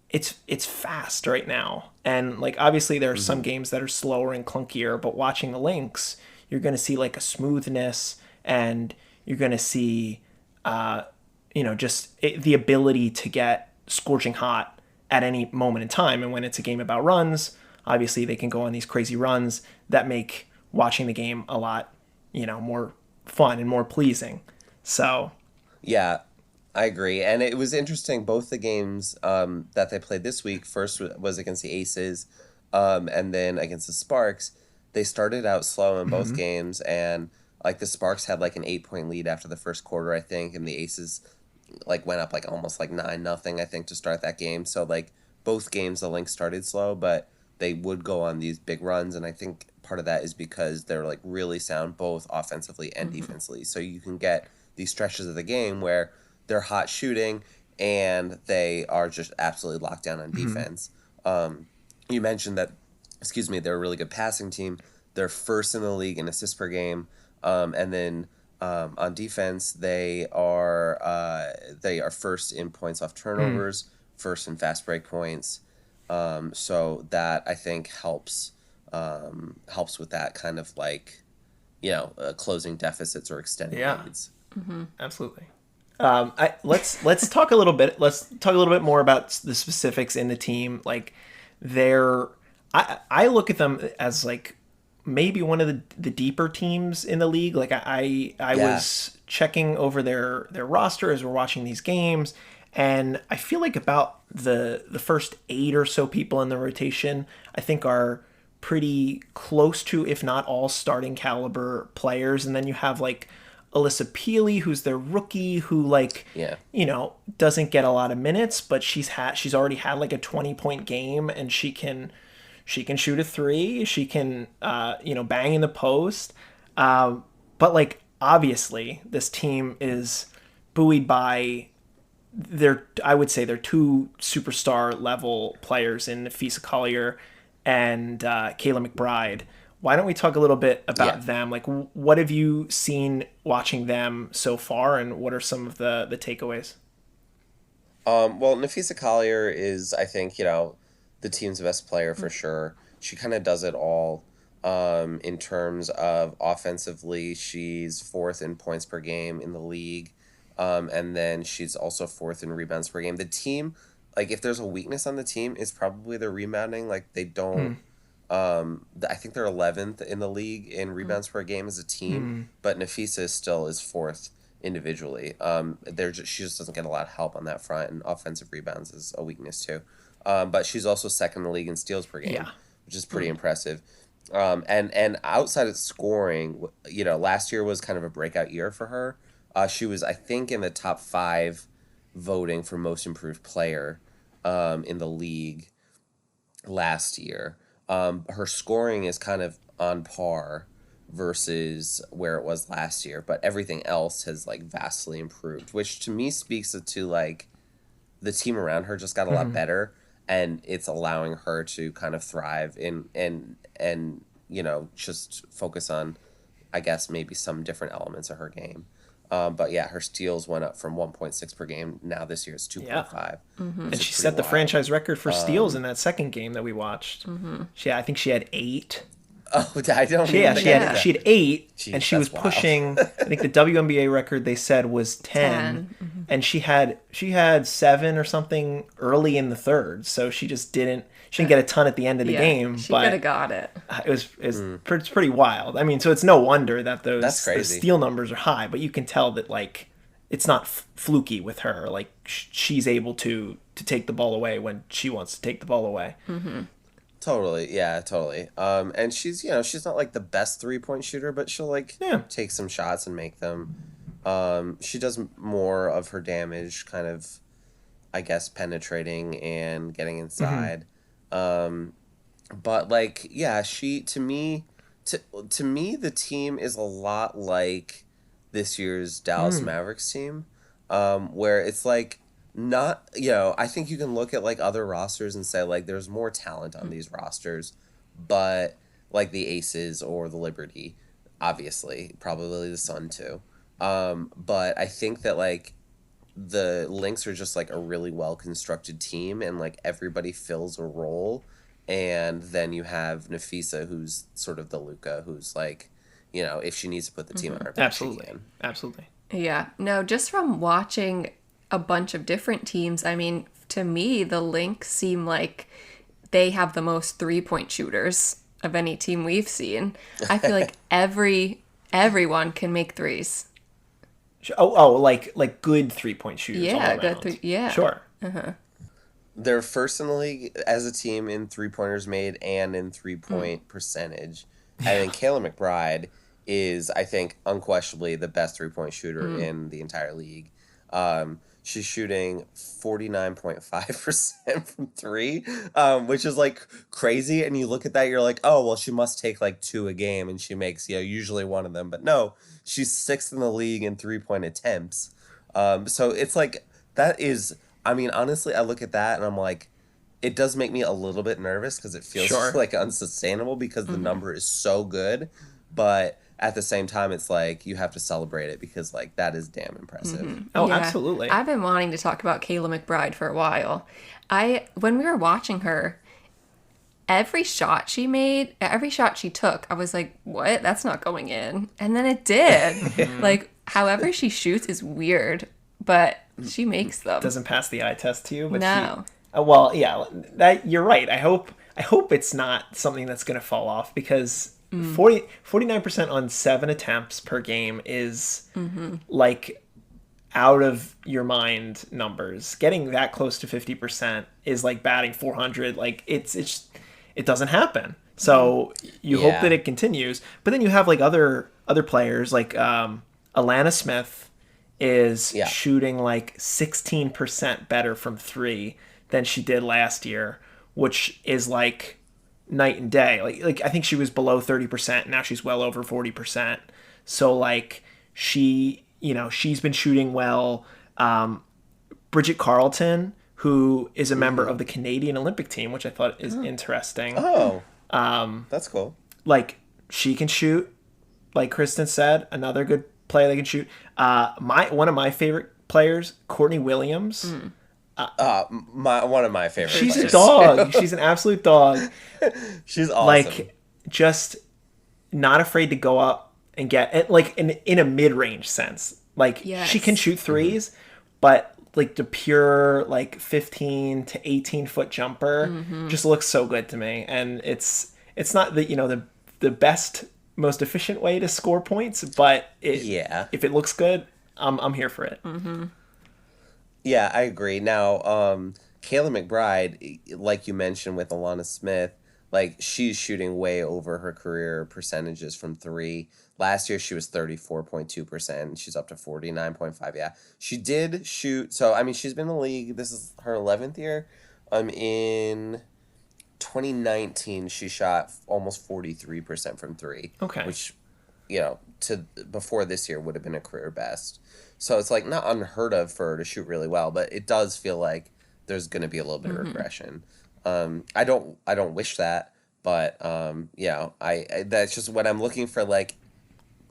it's fast right now, and like obviously there are some games that are slower and clunkier, but watching the Lynx, you're going to see like a smoothness, and you're going to see the ability to get scorching hot at any moment in time. And when it's a game about runs, obviously they can go on these crazy runs that make watching the game a lot, more fun and more pleasing. So, yeah, I agree. And it was interesting. Both the games that they played this week, first was against the Aces, and then against the Sparks. They started out slow in both games, and like the Sparks had like an 8-point lead after the first quarter, I think, and the Aces like went up like almost like 9-0, I think, to start that game. So like both games the Lynx started slow, but they would go on these big runs, and I think part of that is because they're like really sound both offensively and defensively. So you can get these stretches of the game where they're hot shooting and they are just absolutely locked down on defense. You mentioned that, they're a really good passing team. They're first in the league in assists per game. And then on defense, they are first in points off turnovers, first in fast break points. So that I think helps with that kind of like, closing deficits or extending leads. Absolutely. Let's talk a little bit. Let's talk a little bit more about the specifics in the team. Like I look at them as like maybe one of the deeper teams in the league. Like I was checking over their roster as we're watching these games, and I feel like about the first 8 or so people in the rotation, I think are pretty close to, if not all, starting caliber players. And then you have like Alyssa Peely, who's their rookie, who like doesn't get a lot of minutes, but she's already had like a 20-point game, and she can shoot a 3, she can bang in the post, but like obviously this team is buoyed by I would say they're two superstar level players in Nafisa Collier and Kayla McBride. Why don't we talk a little bit about them? Like, what have you seen watching them so far, and what are some of the takeaways? Well, Nafisa Collier is, I think, the team's best player for sure. She kind of does it all. In terms of offensively, she's fourth in points per game in the league. And then she's also fourth in rebounds per game. The team, like, if there's a weakness on the team, it's probably the rebounding. Like, they don't... I think they're 11th in the league in rebounds per game as a team, but Nafisa still is fourth individually. She just doesn't get a lot of help on that front, and offensive rebounds is a weakness too. But she's also second in the league in steals per game, which is pretty impressive. And outside of scoring, last year was kind of a breakout year for her. She was, I think, in the top 5 voting for most improved player in the league last year. Her scoring is kind of on par versus where it was last year, but everything else has like vastly improved, which to me speaks to like the team around her just got a lot better, and it's allowing her to kind of thrive and just focus on, I guess, maybe some different elements of her game. But yeah, her steals went up from 1.6 per game. Now this year it's 2.5. Yeah. And she set the franchise record for steals in that second game that we watched. I think she had 8. Oh, I don't. She had 8, Jeez, and she was pushing. I think the WNBA record they said was 10. And she had 7 or something early in the third. So she just didn't. She didn't get a ton at the end of the game. She could have got it. It's pretty wild. I mean, so it's no wonder that those steal numbers are high. But you can tell that like it's not fluky with her. Like she's able to take the ball away when she wants to take the ball away. Totally, yeah, totally. And she's she's not like the best 3-point shooter, but she'll take some shots and make them. She does more of her damage, kind of, I guess, penetrating and getting inside. But like, yeah, she to me the team is a lot like this year's Dallas Mavericks team, where it's like not, I think you can look at like other rosters and say like there's more talent on these rosters, but like the Aces or the Liberty, obviously, probably the Sun too. But I think that like the Lynx are just like a really well constructed team, and like everybody fills a role. And then you have Nafisa, who's sort of the Luka, who's like, if she needs to put the team on her back, absolutely, she can. Absolutely. Yeah. No, just from watching a bunch of different teams, I mean, to me, the Lynx seem like they have the most 3-point shooters of any team we've seen. I feel like everyone can make threes. Like good 3-point shooters. Yeah, all around. good. Yeah, sure. They're first in the league as a team in 3-pointers made and in 3-point percentage. And then Kayla McBride is, I think, unquestionably the best 3-point shooter in the entire league. She's shooting 49.5% from 3, which is like crazy. And you look at that, you're like, oh, well, she must take like 2 a game, and she makes usually one of them. But no, she's 6th in the league in 3-point attempts. So it's like that is. I mean, honestly, I look at that and I'm like, it does make me a little bit nervous because it feels like unsustainable because the number is so good. But at the same time, it's like you have to celebrate it because like that is damn impressive. Oh, yeah. Absolutely. I've been wanting to talk about Kayla McBride for a while. When we were watching her, every shot she took, I was like, what? That's not going in. And then it did. Like, however she shoots is weird, but she makes them. Doesn't pass the eye test to you, but no. Well, yeah, that you're right. I hope it's not something that's going to fall off because 49% on 7 attempts per game is like out of your mind numbers. Getting that close to 50% is like batting 400. Like it doesn't happen. So you hope that it continues. But then you have like other players like Alana Smith is shooting like 16% better from 3 than she did last year, which is like night and day. Like I think she was below 30%. Now she's well over 40%. So like she's been shooting well. Bridget Carleton, who is a member of the Canadian Olympic team, which I thought is interesting. Oh, that's cool. Like, she can shoot, like Kristen said, another good player that can shoot. One of my favorite players, Courtney Williams. One of my favorite She's players. a dog. She's an absolute dog. She's awesome. Like, just not afraid to go up and get it, like, in a mid-range sense. Like, she can shoot threes, but like the pure like 15 to 18 foot jumper just looks so good to me. And it's not the best, most efficient way to score points, but if it looks good, I'm here for it. Yeah, I agree. Now, Kayla McBride, like you mentioned with Alana Smith, like, she's shooting way over her career percentages from three. Last year, she was 34.2%. She's up to 49.5%. Yeah, she did shoot. So, I mean, she's been in the league. This is her 11th year. In 2019, she shot almost 43% from three. Okay. Which, before this year would have been a career best. So, it's, like, not unheard of for her to shoot really well, but it does feel like there's going to be a little bit of regression. I don't wish that, but I that's just when I'm looking for, like,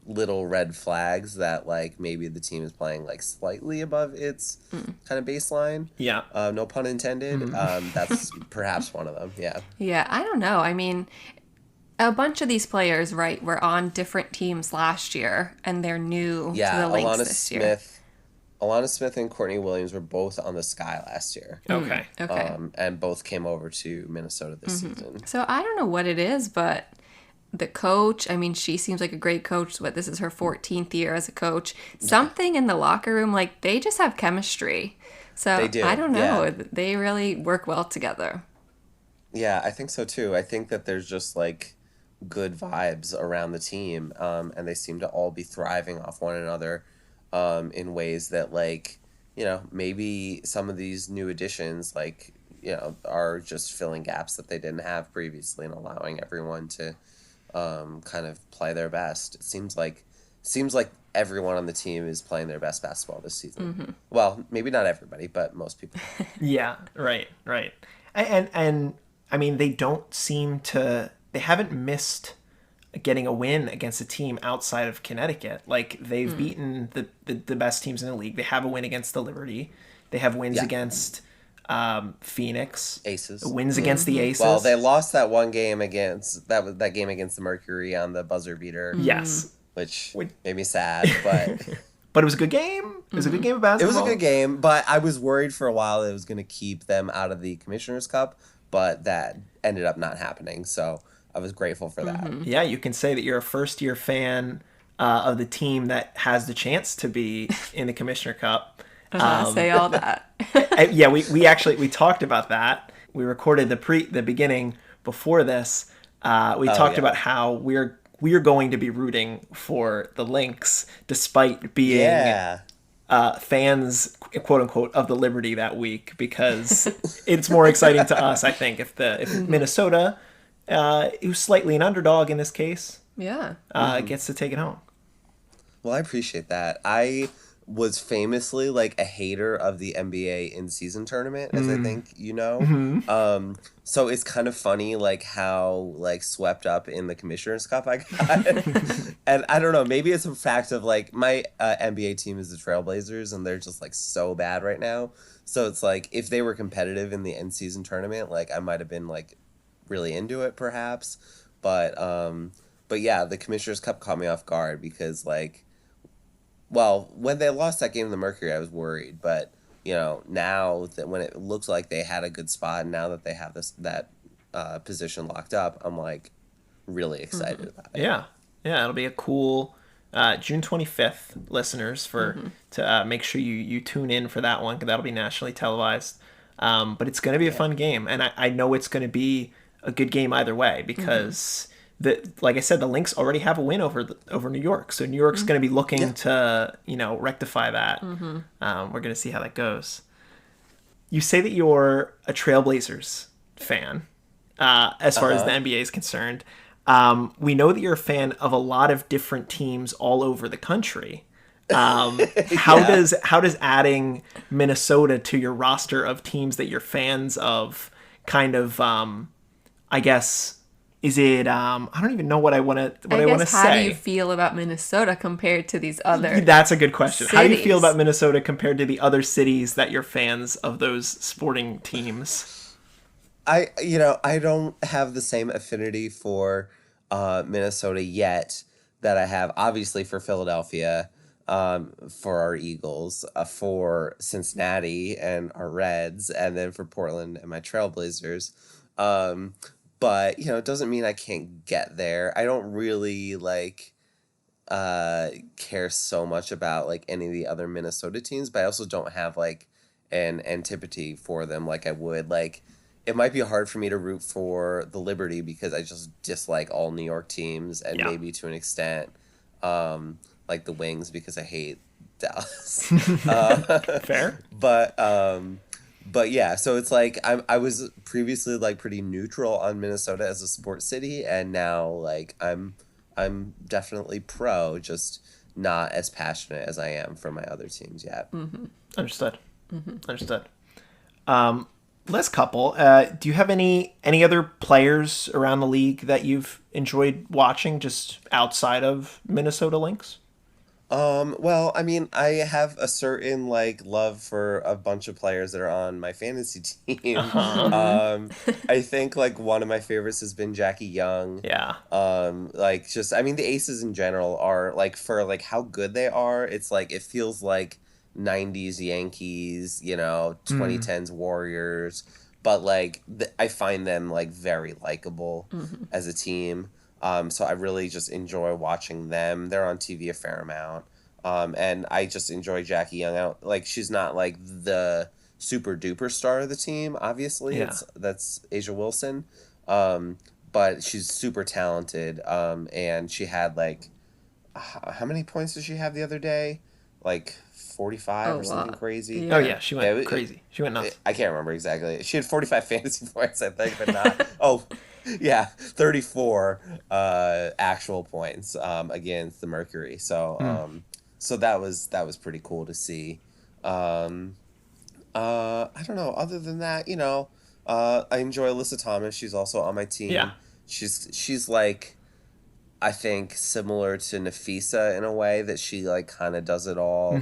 little red flags that, like, maybe the team is playing, like, slightly above its kind of baseline. Yeah. No pun intended. That's perhaps one of them. Yeah. Yeah, I don't know. I mean, a bunch of these players, right, were on different teams last year, and they're new to the Lynx this year. Alana Smith and Courtney Williams were both on the Sky last year. Okay. And both came over to Minnesota this season. So I don't know what it is, but the coach, I mean, she seems like a great coach, but this is her 14th year as a coach. Something in the locker room, like, they just have chemistry. So They do, I don't know. yeah. They really work well together. Yeah, I think so too. I think that there's just, like, good vibes around the team, and they seem to all be thriving off one another. In ways that, like, maybe some of these new additions, like, are just filling gaps that they didn't have previously and allowing everyone to kind of play their best. It seems like everyone on the team is playing their best basketball this season. Well, maybe not everybody, but most people. Yeah, right. And I mean, they haven't missed getting a win against a team outside of Connecticut. Like, they've beaten the best teams in the league. They have a win against the Liberty. They have wins against Phoenix. Aces. Wins against the Aces. Well, they lost that one game against that game against the Mercury on the buzzer beater. Yes. Which made me sad, but but it was a good game. It was a good game of basketball. It was a good game, but I was worried for a while that it was going to keep them out of the Commissioner's Cup, but that ended up not happening. So I was grateful for that. Yeah, you can say that you're a first-year fan of the team that has the chance to be in the Commissioner Cup. Say all that. Yeah, we talked about that. We recorded the beginning before this. We talked about how we're going to be rooting for the Lynx despite being fans, quote unquote, of the Liberty that week, because it's more exciting to us, I think, if Minnesota, who's slightly an underdog in this case, gets to take it home. Well, I appreciate that. I was famously, like, a hater of the NBA in-season tournament, as I think you know. So it's kind of funny, like, how, like, swept up in the Commissioner's Cup I got. And I don't know, maybe it's a fact of, like, my NBA team is the Trailblazers, and they're just, like, so bad right now. So it's like, if they were competitive in the in-season tournament, like, I might have been, like, really into it, perhaps. But yeah, the Commissioner's Cup caught me off guard because, like, well, when they lost that game to the Mercury, I was worried. But, now that when it looks like they had a good spot, and now that they have that position locked up, I'm, like, really excited about it. Yeah, it'll be a cool June 25th, listeners, to make sure you tune in for that one, because that'll be nationally televised. But it's going to be a fun game, and I know it's going to be a good game either way, because like I said, the Lynx already have a win over New York, so New York's going to be looking to rectify that. We're going to see how that goes. You say that you're a Trailblazers fan, as far as the NBA is concerned. We know that you're a fan of a lot of different teams all over the country. How does adding Minnesota to your roster of teams that you're fans of kind of I guess is it I don't even know what I want to say. How do you feel about Minnesota compared to these other That's a good question. cities? How do you feel about Minnesota compared to the other cities that you're fans of those sporting teams? I don't have the same affinity for Minnesota yet that I have obviously for Philadelphia, for our Eagles, for Cincinnati and our Reds, and then for Portland and my Trailblazers. But it doesn't mean I can't get there. I don't really care so much about like any of the other Minnesota teams, but I also don't have like an antipathy for them like I would like. It might be hard for me to root for the Liberty because I just dislike all New York teams, and maybe to an extent, like the Wings because I hate Dallas. Fair, but yeah. So it's like I was previously like pretty neutral on Minnesota as a sports city, and now like I'm definitely pro, just not as passionate as I am for my other teams yet. Understood. Understood. Last couple. Do you have any other players around the league that you've enjoyed watching just outside of Minnesota Lynx? Well, I mean, I have a certain like love for a bunch of players that are on my fantasy team. I think like one of my favorites has been Jackie Young. Yeah. Like just I mean the Aces in general are like for like how good they are, it's like it feels like 90s Yankees, 2010s Warriors, but like I find them like very likable as a team. So I really just enjoy watching them. They're on TV a fair amount. And I just enjoy Jackie Young. Like she's not like the super duper star of the team, obviously. Yeah. That's Asia Wilson. But she's super talented. And she had like how many points did she have the other day? Like 45 or something crazy. Yeah. Oh yeah, she went crazy. She went nuts. I can't remember exactly. She had 45 fantasy points, I think, but not. Oh, yeah, 34 actual points against the Mercury. So so that was pretty cool to see. I don't know. Other than that, I enjoy Alyssa Thomas. She's also on my team. Yeah. She's like, I think similar to Nafisa in a way that she like kind of does it all.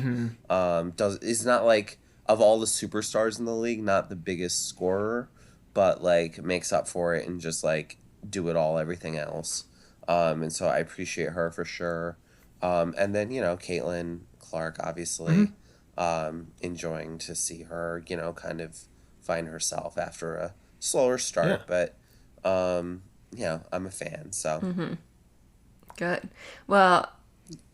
Is not like of all the superstars in the league, not the biggest scorer, but like makes up for it and just like do it all, everything else. And so I appreciate her for sure. And then Caitlin Clark, obviously, enjoying to see her kind of find herself after a slower start, but I'm a fan, so. Good. Well,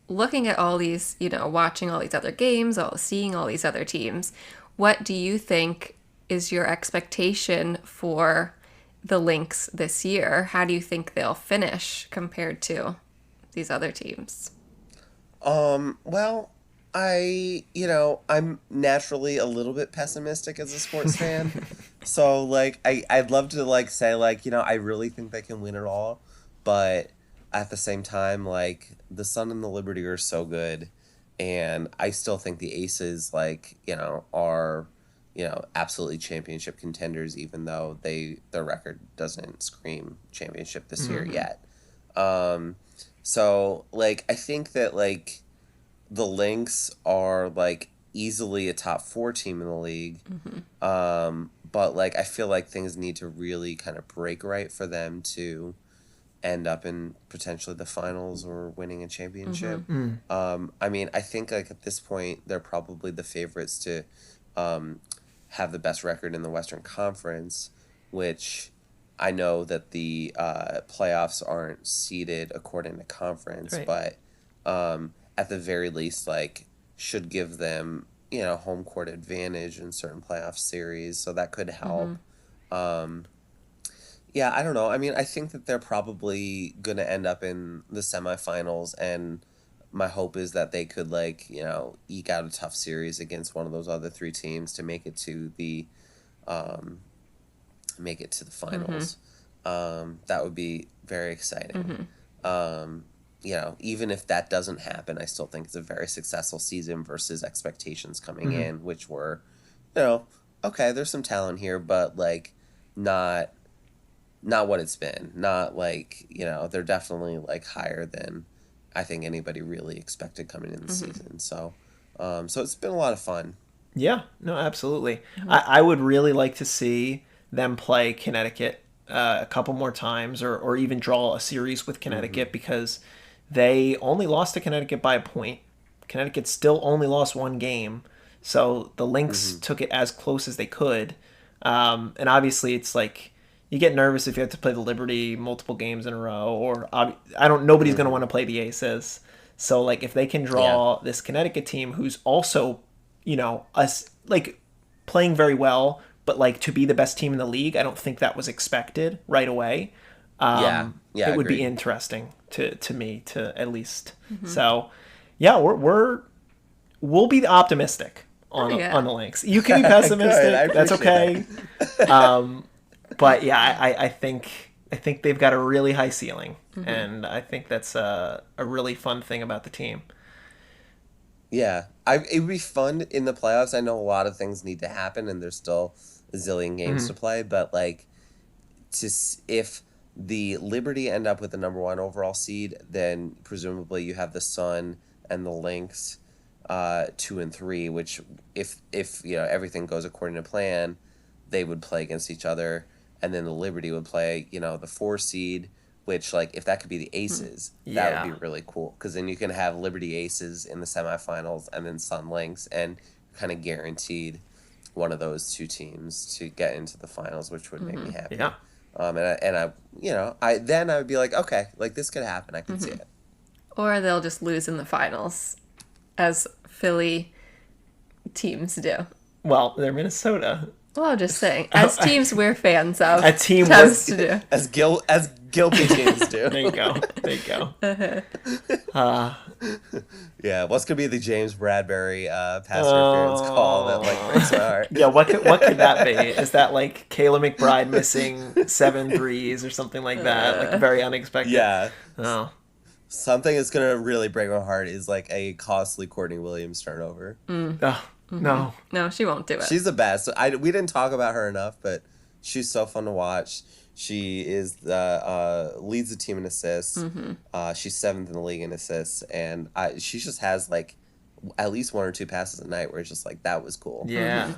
looking at all these, watching all these other games, seeing all these other teams, what do you think is your expectation for the Lynx this year? How do you think they'll finish compared to these other teams? Well, I'm naturally a little bit pessimistic as a sports fan. So, like, I'd love to, like, say, like, I really think they can win it all. But at the same time, like, the Sun and the Liberty are so good. And I still think the Aces, like, are, absolutely championship contenders, even though their record doesn't scream championship this year yet. So, like, I think that, like, the Lynx are, like, easily a top 4 team in the league. But, like, I feel like things need to really kind of break right for them to end up in potentially the finals or winning a championship. I mean, I think, like, at this point, they're probably the favorites to have the best record in the Western Conference, which I know that the playoffs aren't seeded according to conference, but at the very least, like, should give them, home court advantage in certain playoff series, so that could help. Yeah, I don't know. I mean, I think that they're probably going to end up in the semifinals, and my hope is that they could, like, eke out a tough series against one of those other 3 teams to make it to the finals. That would be very exciting. even if that doesn't happen, I still think it's a very successful season versus expectations coming in, which were, okay, there's some talent here, but like not what it's been. Not like, they're definitely like higher than I think anybody really expected coming in the season. So, so it's been a lot of fun. Yeah, no, absolutely. I would really like to see them play Connecticut a couple more times, or even draw a series with Connecticut, because they only lost to Connecticut by a point. Connecticut still only lost one game, so the Lynx took it as close as they could. And obviously, it's like you get nervous if you have to play the Liberty multiple games in a row, or nobody's going to want to play the Aces. So like if they can draw this Connecticut team, who's also us like playing very well, but like to be the best team in the league, I don't think that was expected right away. It would be interesting to me to at least. So, yeah, we'll be optimistic on the Lynx. You can be pessimistic. That's okay. But yeah, I think they've got a really high ceiling, and I think that's a really fun thing about the team. Yeah, it would be fun in the playoffs. I know a lot of things need to happen, and there's still a zillion games to play. But like, if the Liberty end up with the number 1 overall seed, then presumably you have the Sun and the Lynx, 2 and 3. Which, if everything goes according to plan, they would play against each other, and then the Liberty would play the 4 seed. Which, like, if that could be the Aces, that would be really cool. Because then you can have Liberty Aces in the semifinals and then Sun Lynx, and kind of guaranteed one of those two teams to get into the finals, which would make me happy. Yeah. I would be like, okay, like, this could happen. I could see it. Or they'll just lose in the finals, as Philly teams do. Well, they're Minnesota. Well, I'm just saying, as teams we're fans of, a team tends to do. As Gilpy teams do. There you go. Yeah, what's gonna be the James Bradbury pass interference call that like breaks my heart? Yeah, what could that be? Is that like Kayla McBride missing 7 threes or something like that? Like very unexpected. Yeah. Oh. Something that's gonna really break my heart is like a costly Courtney Williams turnover. Oh, no. No, she won't do it. She's the best. We didn't talk about her enough, but she's so fun to watch. She is leads the team in assists. She's 7th in the league in assists, and she just has like at least 1 or 2 passes a night where it's just like, that was cool. Yeah.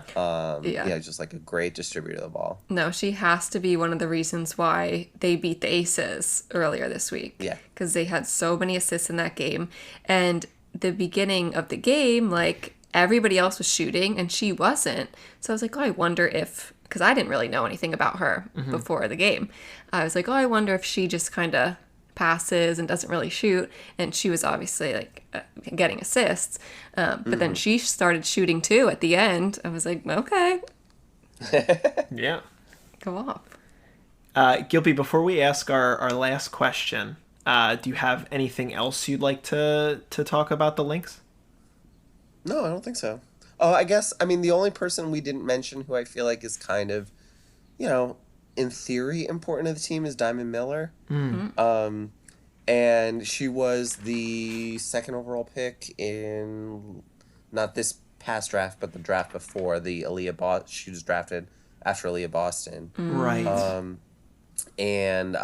Just like a great distributor of the ball. No, she has to be one of the reasons why they beat the Aces earlier this week. Yeah. Because they had so many assists in that game, and the beginning of the game, like, everybody else was shooting and she wasn't. So I was like, I wonder if, because I didn't really know anything about her before the game. I was like, I wonder if she just kind of passes and doesn't really shoot. And she was obviously like getting assists. But then she started shooting too at the end. I was like, okay. Yeah. Go off. Gilpy, before we ask our last question, do you have anything else you'd like to talk about the Lynx? No, I don't think so. Oh, I guess, the only person we didn't mention who I feel like is kind of, in theory important to the team is Diamond Miller. And she was the 2nd overall pick in, not this past draft, but the draft before the she was drafted after Aaliyah Boston. Right. And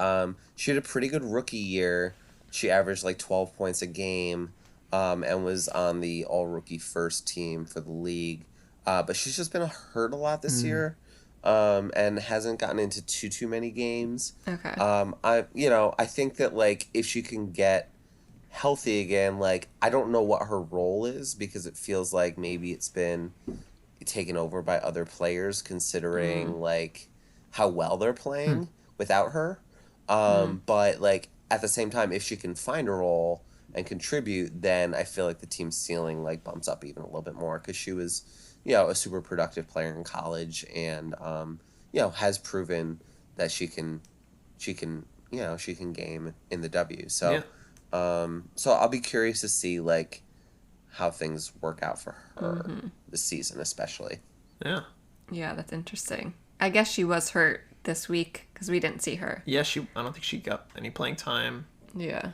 she had a pretty good rookie year. She averaged like 12 points a game. And was on the all-rookie first team for the league. But she's just been hurt a lot this year, and hasn't gotten into too many games. Okay. I think that, like, if she can get healthy again, like, I don't know what her role is, because it feels like maybe it's been taken over by other players, considering, like, how well they're playing without her. But, like, at the same time, if she can find a role and contribute, then I feel like the team's ceiling like bumps up even a little bit more, because she was, a super productive player in college, and has proven that she can game in the W. So, so I'll be curious to see like how things work out for her this season, especially. Yeah. Yeah, that's interesting. I guess she was hurt this week because we didn't see her. Yeah, I don't think she got any playing time. Yeah.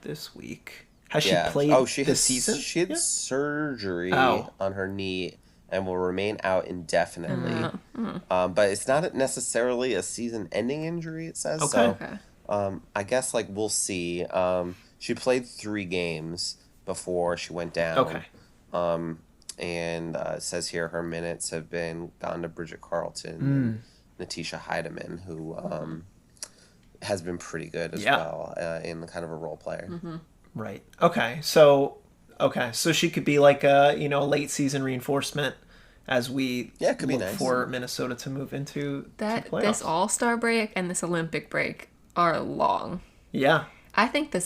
this week. Has Yeah. she played this season? She had surgery Oh. on her knee and will remain out indefinitely. Mm. But it's not necessarily a season-ending injury, it says. Okay. So, Okay. I guess, like, we'll see. She played 3 games before she went down. Okay. And it says here her minutes have been gone to Bridget Carlton and Natisha Heidemann, who has been pretty good as well in kind of a role player. Mm-hmm. Right. Okay. So she could be like a late season reinforcement as we could be look nice for Minnesota to move into playoffs. This All-Star break and this Olympic break are long. Yeah. I think the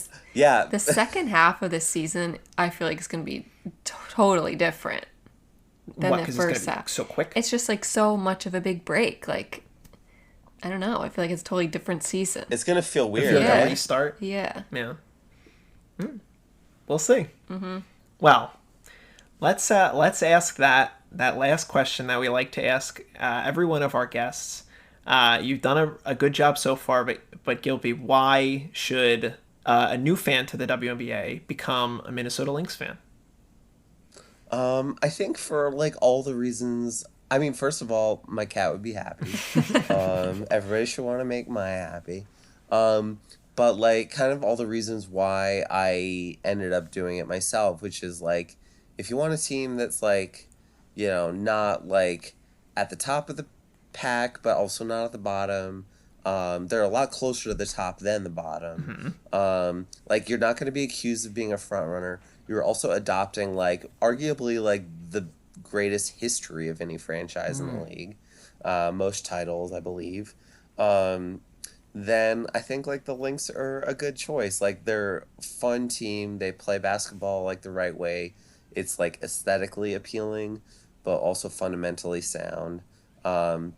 second half of this season, I feel like it's going to be totally different than the first half. So quick. It's just like so much of a big break. Like, I don't know. I feel like it's a totally different season. It's going to feel weird, Feel like right? a restart. Yeah. Yeah. We'll see. Well, let's ask that last question that we like to ask every one of our guests. You've done a good job so far, but Gilpy, why should a new fan to the WNBA become a Minnesota Lynx fan? I think for like all the reasons. I mean, first of all, my cat would be happy. Everybody should want to make Maya happy. But like kind of all the reasons why I ended up doing it myself, which is like, if you want a team that's like, not like at the top of the pack, but also not at the bottom. They're a lot closer to the top than the bottom. Like, you're not going to be accused of being a front runner. You're also adopting like arguably like the greatest history of any franchise in the league. Most titles, I believe. Then I think like the Lynx are a good choice. Like, they're a fun team. They play basketball like the right way. It's like aesthetically appealing, but also fundamentally sound.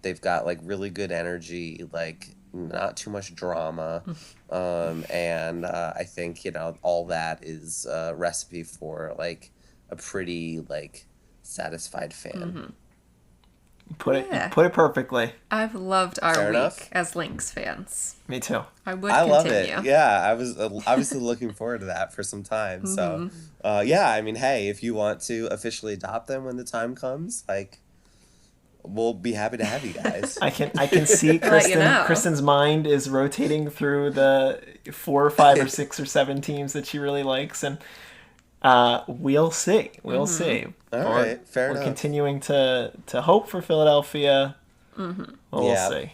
They've got like really good energy, like not too much drama. And I think, all that is a recipe for like a pretty like satisfied fan. Put it perfectly. I've loved our Fair week enough. as Lynx fans. Me too. I would I love continue. it. Yeah, I was obviously looking forward to that for some time. So, I mean, hey, if you want to officially adopt them when the time comes, like, we'll be happy to have you guys. I can see Let you know. Kristen's mind is rotating through the 4 or 5 or 6 or 7 teams that she really likes, and we'll see. We'll see. All right, fair We're enough. continuing to hope for Philadelphia. We'll see.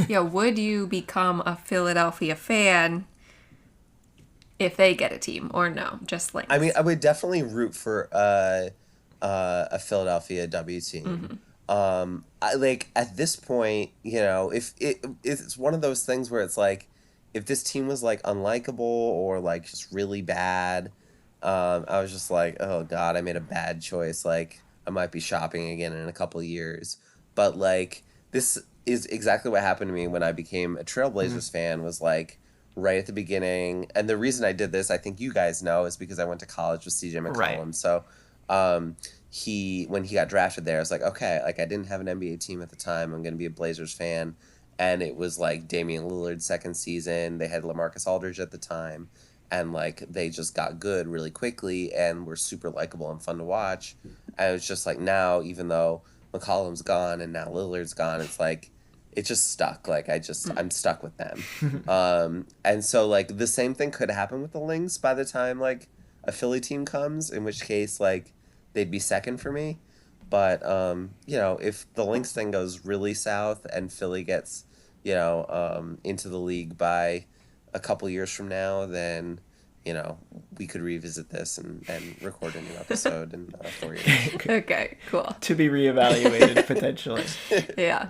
Yeah, would you become a Philadelphia fan if they get a team, or no? Just Lynx. I mean, I would definitely root for a Philadelphia W team. I, like, at this point, if it's one of those things where it's like, if this team was like unlikable or like just really bad, I was just like, oh God, I made a bad choice. Like, I might be shopping again in a couple of years. But like, this is exactly what happened to me when I became a Trailblazers fan, was like right at the beginning. And the reason I did this, I think you guys know, is because I went to college with CJ McCollum. Right. So, when he got drafted there, I was like, okay, like, I didn't have an NBA team at the time. I'm going to be a Blazers fan. And it was like Damian Lillard's second season. They had LaMarcus Aldridge at the time. And like, they just got good really quickly and were super likable and fun to watch. And it's just like, now, even though McCollum's gone and now Lillard's gone, it's like, it just stuck. Like, I'm stuck with them. And so like, the same thing could happen with the Lynx by the time like a Philly team comes, in which case like they'd be second for me. But if the Lynx thing goes really south and Philly gets into the league by a couple years from now, then we could revisit this and record a new episode in 4 years. Okay, cool. To be reevaluated potentially. Yeah.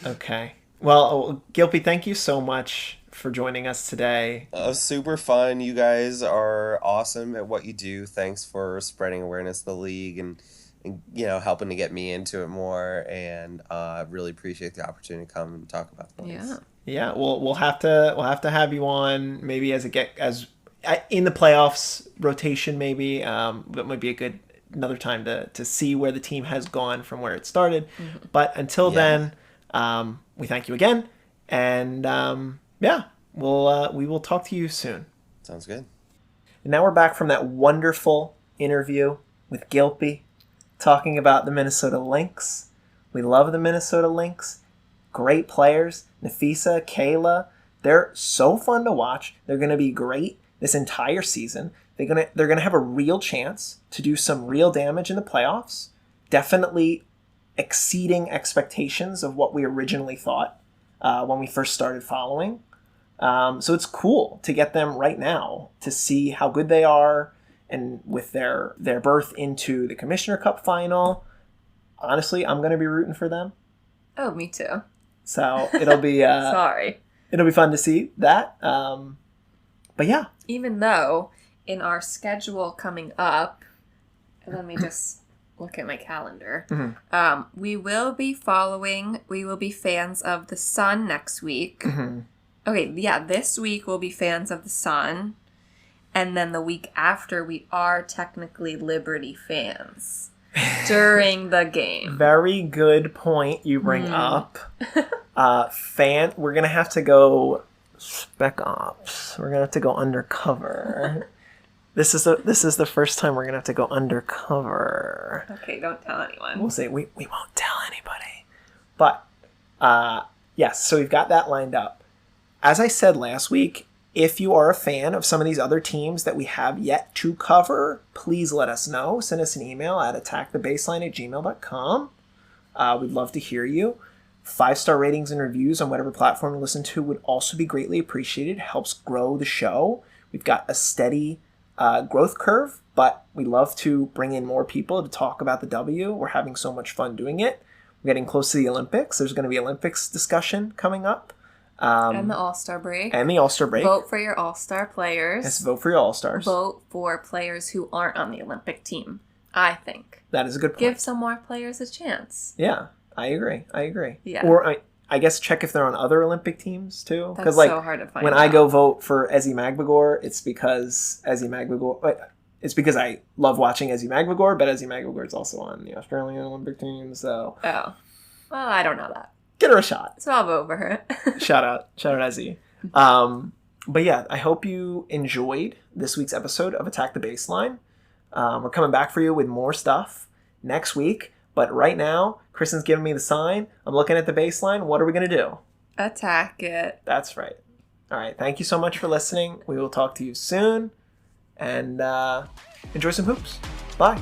Okay. Well, Gilpy, thank you so much for joining us today. Super fun. You guys are awesome at what you do. Thanks for spreading awareness of the league and helping to get me into it more. And really appreciate the opportunity to come and talk about the Lynx. Yeah. We'll have to have you on maybe as in the playoffs rotation. Maybe that might be another time to see where the team has gone from where it started. But until then, we thank you again, and we will talk to you soon. Sounds good. And now we're back from that wonderful interview with Gilpy, talking about the Minnesota Lynx. We love the Minnesota Lynx. Great players. Nafisa, Kayla. They're so fun to watch. They're going to be great this entire season. They're gonna have a real chance to do some real damage in the playoffs. Definitely exceeding expectations of what we originally thought when we first started following. So it's cool to get them right now to see how good they are, and with their berth into the Commissioner Cup final. Honestly, I'm going to be rooting for them. Oh, me too. So it'll be Sorry. It'll be fun to see that. But yeah. Even though in our schedule coming up, let me just look at my calendar. Mm-hmm. We will be fans of the Sun next week. Mm-hmm. Okay, yeah, this week we'll be fans of the Sun. And then the week after, we are technically Liberty fans during the game. Very good point you bring up. We're going to have to go Spec Ops. We're going to have to go undercover. This is the first time we're going to have to go undercover. Okay, don't tell anyone. We'll say we won't tell anybody. But, yes, so we've got that lined up. As I said last week, if you are a fan of some of these other teams that we have yet to cover, please let us know. Send us an email at attackthebaseline@gmail.com. We'd love to hear you. 5-star ratings and reviews on whatever platform you listen to would also be greatly appreciated. It helps grow the show. We've got a steady growth curve, but we love to bring in more people to talk about the W. We're having so much fun doing it. We're getting close to the Olympics. There's going to be Olympics discussion coming up. And the All-Star break. Vote for your All-Star players. Yes, vote for your All-Stars. Vote for players who aren't on the Olympic team, I think. That is a good point. Give some more players a chance. Yeah, I agree. Yeah. Or I guess check if they're on other Olympic teams, too. That's like, so hard to find when out. I go vote for Ezi Magbagor, it's because I love watching Ezi Magbagor, but Ezi Magbagor is also on the Australian Olympic team, so... Oh. Well, I don't know that. Get her a shot. So I'll vote for her. Shout out Ezi. But yeah, I hope you enjoyed this week's episode of Attack the Baseline. We're coming back for you with more stuff next week. But right now, Kristen's giving me the sign. I'm looking at the baseline. What are we going to do? Attack it. That's right. All right. Thank you so much for listening. We will talk to you soon. And enjoy some hoops. Bye.